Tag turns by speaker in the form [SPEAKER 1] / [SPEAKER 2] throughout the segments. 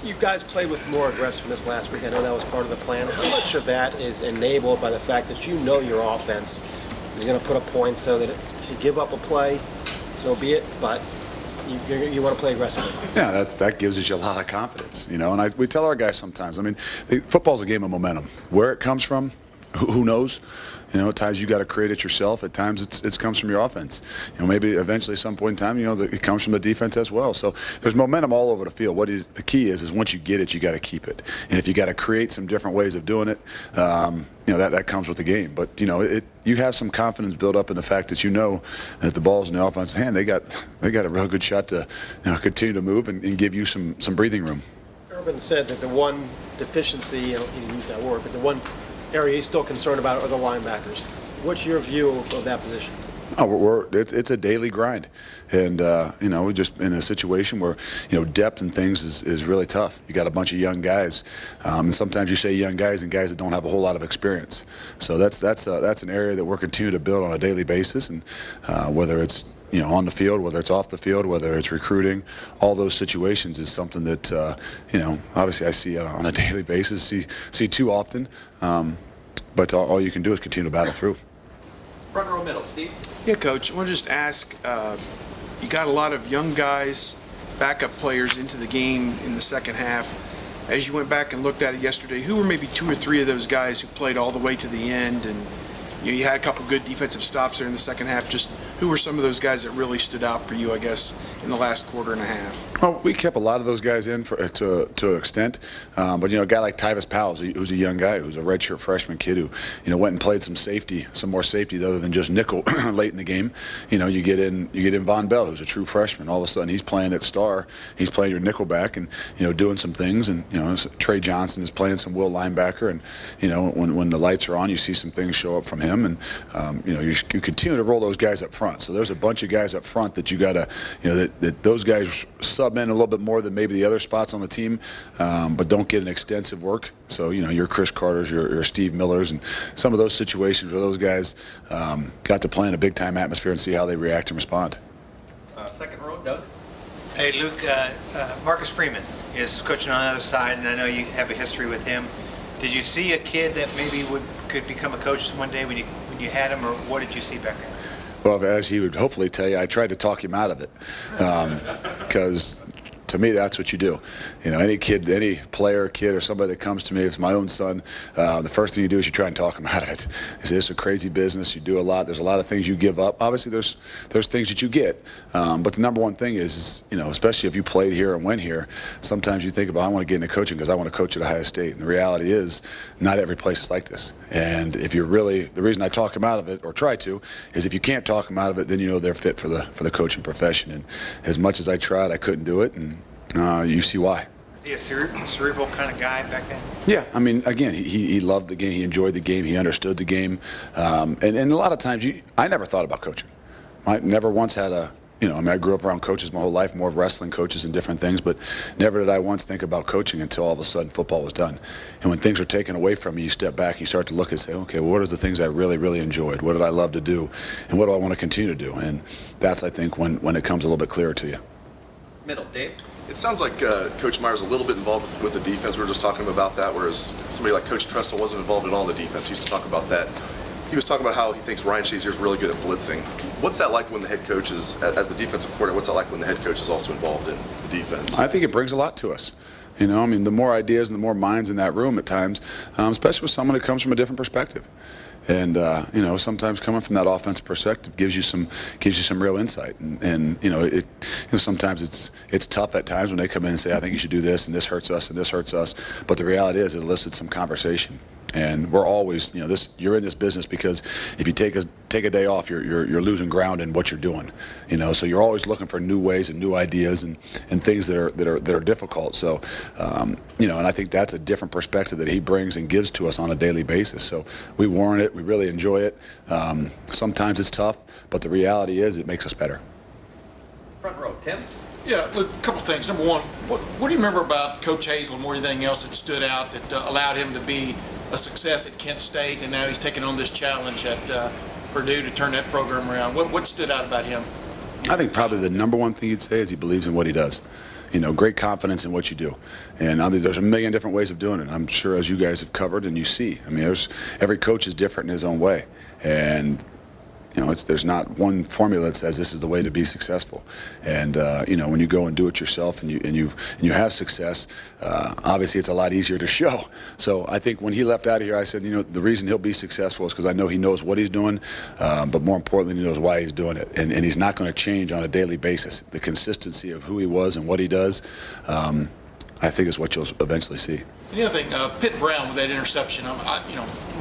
[SPEAKER 1] You guys played with more aggressiveness last week. I know that was part of the plan. How much of that is enabled by the fact that you know your offense is going to put up points so that if you give up a play, so be it, but you want to play aggressively?
[SPEAKER 2] Yeah, that gives us a lot of confidence, you know. And we tell our guys sometimes, I mean, football's a game of momentum. Where it comes from, who knows? You know, at times you got to create it yourself. At times it comes from your offense. You know, maybe eventually at some point in time, you know, it comes from the defense as well. So there's momentum all over the field. The key is once you get it, you got to keep it. And if you got to create some different ways of doing it, you know, that comes with the game. But you know, you have some confidence built up in the fact that you know that the ball's in the offense's hand. They got a real good shot to, you know, continue to move and give you some breathing room.
[SPEAKER 1] Urban said that the one deficiency, you know, he didn't use that word, but the one area he's still concerned about are the linebackers. What's your view of that position?
[SPEAKER 2] Oh, it's a daily grind, and you know, we're just in a situation where, you know, depth and things is really tough. You got a bunch of young guys, and sometimes you say young guys and guys that don't have a whole lot of experience. So that's an area that we're continuing to build on a daily basis, and whether it's, you know, on the field, whether it's off the field, whether it's recruiting, all those situations is something that you know, obviously I see on a daily basis, see too often, but all you can do is continue to battle through.
[SPEAKER 3] Front row middle, Steve.
[SPEAKER 4] Yeah, Coach, I want to just ask, you got a lot of young guys, backup players into the game in the second half. As you went back and looked at it yesterday, who were maybe 2 or 3 of those guys who played all the way to the end, and you had a couple good defensive stops there in the second half? Just who were some of those guys that really stood out for you, I guess, in the last quarter and a half?
[SPEAKER 2] Well, we kept a lot of those guys in to an extent, but you know, a guy like Tyvis Powell, who's a young guy, who's a redshirt freshman kid who, you know, went and played some more safety other than just nickel late in the game. You know, you get in Von Bell, who's a true freshman. All of a sudden, he's playing at star. He's playing your nickel back and, you know, doing some things. And you know, Trey Johnson is playing some will linebacker. And you know, when the lights are on, you see some things show up from him. And you know, you continue to roll those guys up front. So there's a bunch of guys up front that you got to, you know, that those guys sub in a little bit more than maybe the other spots on the team, but don't get an extensive work. So, you know, your Chris Carters, your Steve Millers, and some of those situations where those guys got to play in a big-time atmosphere and see how they react and respond.
[SPEAKER 3] Second row, Doug.
[SPEAKER 5] Hey, Luke, Marcus Freeman is coaching on the other side, and I know you have a history with him. Did you see a kid that maybe could become a coach one day when you had him, or what did you see back there?
[SPEAKER 2] Well, as he would hopefully tell you, I tried to talk him out of it, because to me, that's what you do. You know, any kid, any player, kid, or somebody that comes to me, if it's my own son, the first thing you do is you try and talk him out of it. You say, it's a crazy business. You do a lot. There's a lot of things you give up. Obviously, there's things that you get. But the number one thing is, you know, especially if you played here and went here, sometimes you think about, I want to get into coaching because I want to coach at Ohio State. And the reality is, not every place is like this. And if you're really, the reason I talk him out of it, or try to, is if you can't talk him out of it, then you know they're fit for the coaching profession. And as much as I tried, I couldn't do it. And you see why.
[SPEAKER 5] Was he a cerebral kind of guy back then?
[SPEAKER 2] Yeah, I mean, again, he loved the game, he enjoyed the game, he understood the game, and a lot of times, I never thought about coaching. I never once had you know, I mean, I grew up around coaches my whole life, more of wrestling coaches and different things, but never did I once think about coaching until all of a sudden football was done. And when things are taken away from you, you step back, you start to look and say, okay, well, what are the things I really, really enjoyed? What did I love to do? And what do I want to continue to do? And that's, I think, when it comes a little bit clearer to you.
[SPEAKER 3] Middle, Dave.
[SPEAKER 6] It sounds like Coach Meyer's a little bit involved with the defense. We were just talking about that, whereas somebody like Coach Tressel wasn't involved at all in the defense. He used to talk about that. He was talking about how he thinks Ryan Shazier is really good at blitzing. What's that like when the head coach is, as the defensive coordinator, what's that like when the head coach is also involved in the defense?
[SPEAKER 2] I think it brings a lot to us. You know, I mean, the more ideas and the more minds in that room at times, especially with someone that comes from a different perspective. And you know, sometimes coming from that offensive perspective gives you some real insight. And you know, sometimes it's tough at times when they come in and say, I think you should do this, and this hurts us, and this hurts us. But the reality is, it elicits some conversation. And we're always, you know, you're in this business because if you take a day off, you're losing ground in what you're doing. You know, so you're always looking for new ways and new ideas and things that are difficult. So, you know, and I think that's a different perspective that he brings and gives to us on a daily basis. So we warrant it. We really enjoy it. Sometimes it's tough, but the reality is it makes us better.
[SPEAKER 3] Front row, Tim.
[SPEAKER 7] Yeah, look, a couple things. Number one, what do you remember about Coach Hazell more than anything else that stood out that allowed him to be a success at Kent State, and now he's taking on this challenge at Purdue to turn that program around? What stood out about him?
[SPEAKER 2] I think probably the number one thing you'd say is he believes in what he does. great confidence in what you do. And I mean, there's a million different ways of doing it. I'm sure, as you guys have covered and you see, I mean, every coach is different in his own way. And there's not one formula that says this is the way to be successful. And when you go and do it yourself and you have success, obviously it's a lot easier to show. So I think when he left out of here, I said, the reason he'll be successful is because I know he knows what he's doing, but more importantly, he knows why he's doing it. And he's not going to change on a daily basis. The consistency of who he was and what he does, I think is what you'll eventually see.
[SPEAKER 7] The other thing, Pitt Brown with that interception,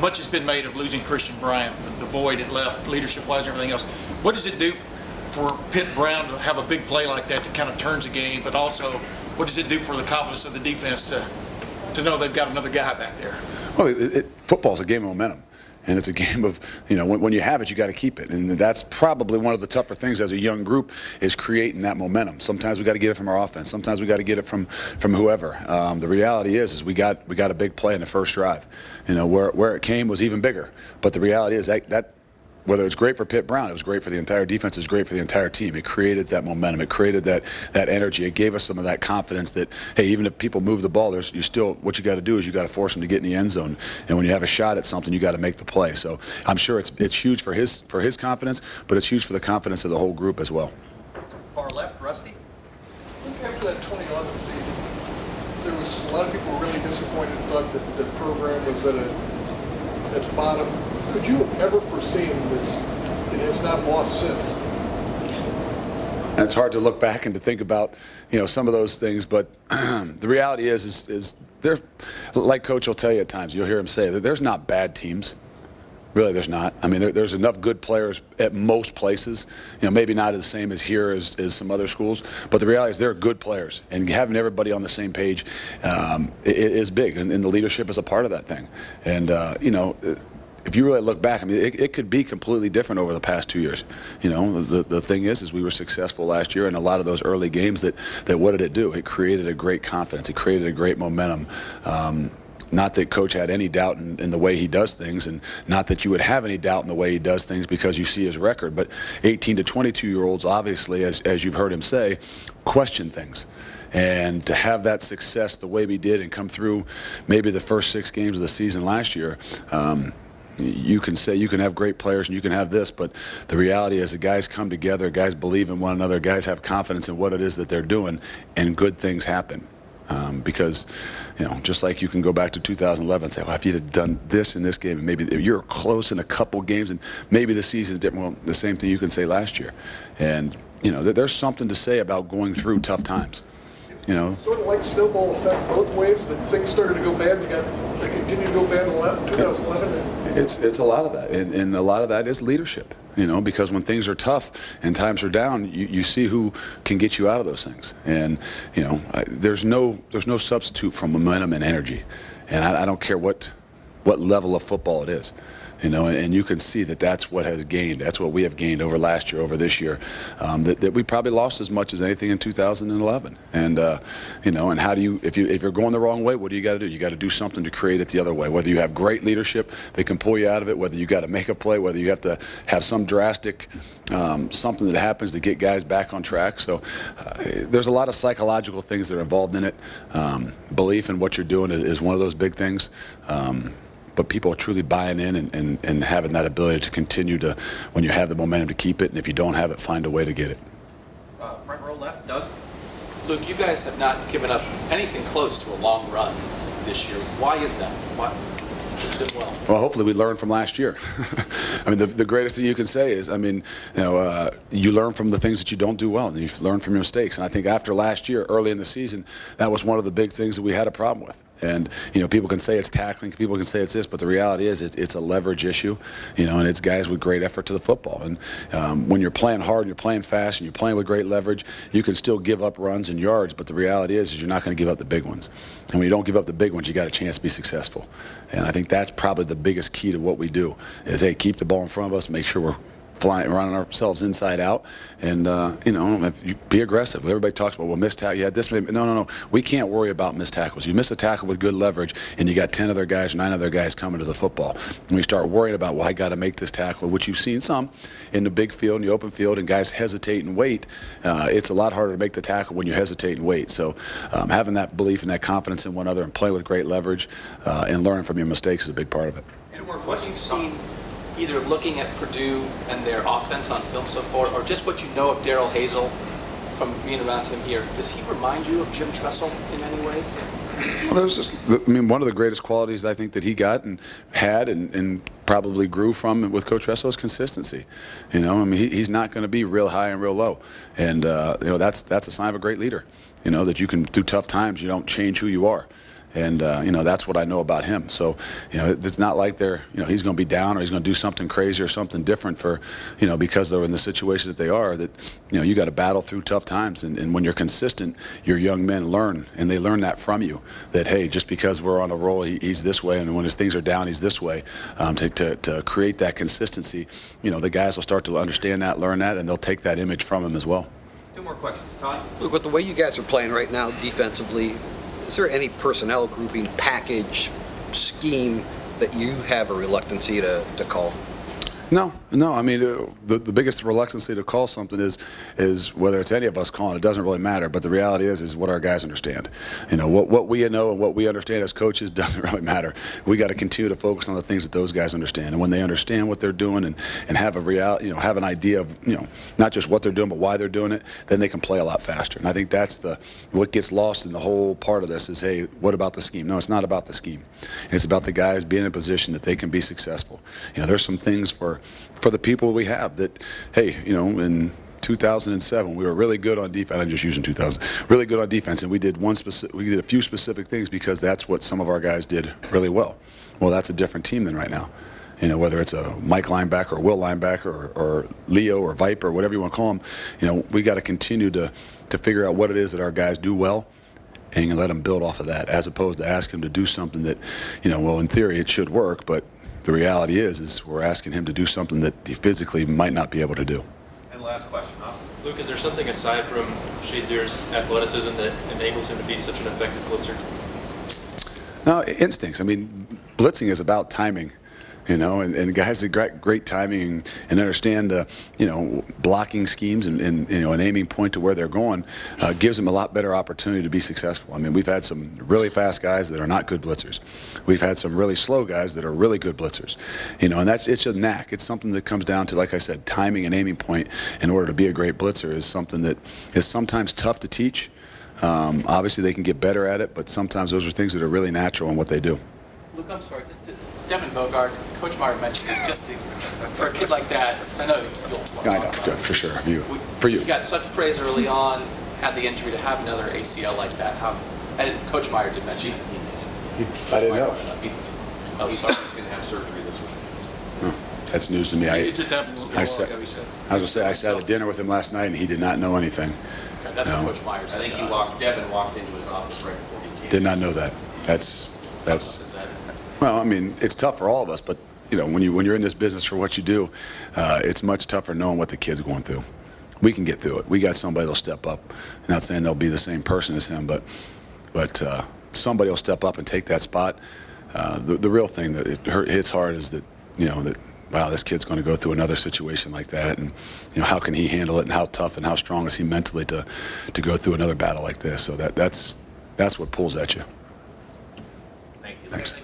[SPEAKER 7] much has been made of losing Christian Bryant, the void it left, leadership-wise and everything else. What does it do for Pitt Brown to have a big play like that that kind of turns the game, but also what does it do for the confidence of the defense to know they've got another guy back there?
[SPEAKER 2] Well, football's a game of momentum. And it's a game of, when you have it, you got to keep it. And that's probably one of the tougher things as a young group is creating that momentum. Sometimes we got to get it from our offense. Sometimes we got to get it from whoever. The reality is we got a big play in the first drive. Where it came was even bigger. But the reality is that whether it's great for Pitt Brown, it was great for the entire defense, it was great for the entire team. It created that momentum. It created that energy. It gave us some of that confidence that, hey, even if people move the ball, what you got to do is you got to force them to get in the end zone. And when you have a shot at something, you got to make the play. So I'm sure it's huge for his confidence, but it's huge for the confidence of the whole group as well.
[SPEAKER 3] Far left, Rusty.
[SPEAKER 8] After that 2011 season, there was a lot of people were really disappointed, thought that the program was at the bottom. Could you have ever foreseen that it has not lost since?
[SPEAKER 2] And it's hard to look back and to think about, some of those things, but the reality is there, like Coach will tell you at times, you'll hear him say that there's not bad teams. Really, there's not. I mean, there's enough good players at most places. Maybe not as same as here as some other schools, but the reality is they're good players, and having everybody on the same page is big, and the leadership is a part of that thing. And if you really look back, I mean, it could be completely different over the past 2 years. The thing is we were successful last year in a lot of those early games that what did it do? It created a great confidence. It created a great momentum. Not that Coach had any doubt in the way he does things, and not that you would have any doubt in the way he does things because you see his record. But 18 to 22-year-olds, obviously, as you've heard him say, question things. And to have that success the way we did and come through maybe the first 6 games of the season last year, you can say you can have great players and you can have this, but the reality is the guys come together, guys believe in one another, guys have confidence in what it is that they're doing, and good things happen. Because, just like you can go back to 2011 and say, well, if you'd have done this in this game, and maybe you're close in a couple games, and maybe the season's different. Well, the same thing you can say last year. And, there's something to say about going through tough times.
[SPEAKER 8] Sort of like snowball effect both ways, that things started to go bad, they continued to go bad in 2011.
[SPEAKER 2] It's a lot of that, and a lot of that is leadership. Because when things are tough and times are down, you see who can get you out of those things. And there's no substitute for momentum and energy. And I don't care what level of football it is. And you can see that's what has gained. That's what we have gained over last year, over this year. That we probably lost as much as anything in 2011. And and how do you, if you're going the wrong way, what do you got to do? You got to do something to create it the other way. Whether you have great leadership that can pull you out of it, whether you got to make a play, whether you have to have some drastic something that happens to get guys back on track. So there's a lot of psychological things that are involved in it. Belief in what you're doing is one of those big things. But people are truly buying in and having that ability to continue to, when you have the momentum, to keep it, and if you don't have it, find a way to get it.
[SPEAKER 3] Front row left, Doug.
[SPEAKER 9] Luke, you guys have not given up anything close to a long run this year. Why is that? Why? You've done well.
[SPEAKER 2] Well, hopefully we learn from last year. I mean, the greatest thing you can say is, you learn from the things that you don't do well, and you learn from your mistakes. And I think after last year, early in the season, that was one of the big things that we had a problem with. And, people can say it's tackling, people can say it's this, but the reality is it's a leverage issue, and it's guys with great effort to the football. And when you're playing hard and you're playing fast and you're playing with great leverage, you can still give up runs and yards, but the reality is you're not going to give up the big ones. And when you don't give up the big ones, you got a chance to be successful. And I think that's probably the biggest key to what we do is, hey, keep the ball in front of us, make sure running ourselves inside out, and you be aggressive. Everybody talks about, well, missed tackle. You had this. No. We can't worry about missed tackles. You miss a tackle with good leverage, and you got 10 other guys or 9 other guys coming to the football. And we start worrying about, well, I got to make this tackle, which you've seen some in the big field, in the open field, and guys hesitate and wait. It's a lot harder to make the tackle when you hesitate and wait. So having that belief and that confidence in one another and playing with great leverage and learning from your mistakes is a big part of it.
[SPEAKER 9] What you've seen, either looking at Purdue and their offense on film so far, or just what you know of Darrell Hazell from being around him here, does he remind you of Jim Tressel in any ways?
[SPEAKER 2] Well, one of the greatest qualities I think that he got and had and probably grew from with Coach Tressel is consistency. He's not going to be real high and real low, and that's a sign of a great leader. That you can, through tough times, you don't change who you are. And, that's what I know about him. So, it's not like he's going to be down or he's going to do something crazy or something different because they're in the situation that they are, that, you got to battle through tough times. And when you're consistent, your young men learn, and they learn that from you, that, hey, just because we're on a roll, he's this way, and when his things are down, he's this way. To create that consistency, the guys will start to understand that, learn that, and they'll take that image from him as well.
[SPEAKER 3] 2 more questions. Todd?
[SPEAKER 10] Luke, with the way you guys are playing right now defensively, is there any personnel grouping, package, scheme that you have a reluctancy to call?
[SPEAKER 2] No. I mean, the biggest reluctancy to call something is whether it's any of us calling. It doesn't really matter. But the reality is what our guys understand. What we know and what we understand as coaches doesn't really matter. We got to continue to focus on the things that those guys understand. And when they understand what they're doing and have have an idea of not just what they're doing but why they're doing it, then they can play a lot faster. And I think that's what gets lost in the whole part of this is, hey, what about the scheme? No, it's not about the scheme. It's about the guys being in a position that they can be successful. There's some things for the people we have that, hey, in 2007 we were really good on defense. I'm just using 2000. Really good on defense, and we did a few specific things because that's what some of our guys did really well. Well, that's a different team than right now. Whether it's a Mike linebacker or Will linebacker or Leo or Viper, whatever you want to call them, we got to continue to figure out what it is that our guys do well and let them build off of that, as opposed to asking them to do something that, well, in theory it should work, but the reality is we're asking him to do something that he physically might not be able to do.
[SPEAKER 3] And last question, Austin.
[SPEAKER 11] Luke, is there something aside from Shazier's athleticism that enables him to be such an effective blitzer?
[SPEAKER 2] No, instincts. I mean, blitzing is about timing. And guys that got great timing and understand, blocking schemes and an aiming point to where they're going gives them a lot better opportunity to be successful. I mean, we've had some really fast guys that are not good blitzers. We've had some really slow guys that are really good blitzers. And it's a knack. It's something that comes down to, like I said, timing and aiming point in order to be a great blitzer is something that is sometimes tough to teach. Obviously, they can get better at it, but sometimes those are things that are really natural in what they do.
[SPEAKER 9] Luke, I'm sorry, Devin Bogard, Coach Meyer mentioned it, for a kid like that, I know you'll
[SPEAKER 2] I know, for sure, for you.
[SPEAKER 9] You got such praise early on, had the injury to have another ACL like that. And Coach Meyer did mention it.
[SPEAKER 2] I didn't know.
[SPEAKER 3] He said he's going to have surgery this week.
[SPEAKER 2] That's news to me.
[SPEAKER 7] It just happens a while ago, he said.
[SPEAKER 2] I was going to say, I sat at dinner with him last night, and he did not know anything.
[SPEAKER 9] Okay, that's what Coach Meyer said.
[SPEAKER 3] I think Devin walked into his office right before he came.
[SPEAKER 2] Did not know that. That's. Well, I mean, it's tough for all of us, but when you're in this business for what you do, it's much tougher knowing what the kid's going through. We can get through it. We got somebody that'll step up. I'm not saying they'll be the same person as him, but somebody will step up and take that spot. The real thing that hits hard is that that wow, this kid's going to go through another situation like that, and how can he handle it, and how tough and how strong is he mentally to go through another battle like this? So that's what pulls at you.
[SPEAKER 3] Thank you.
[SPEAKER 2] Thanks.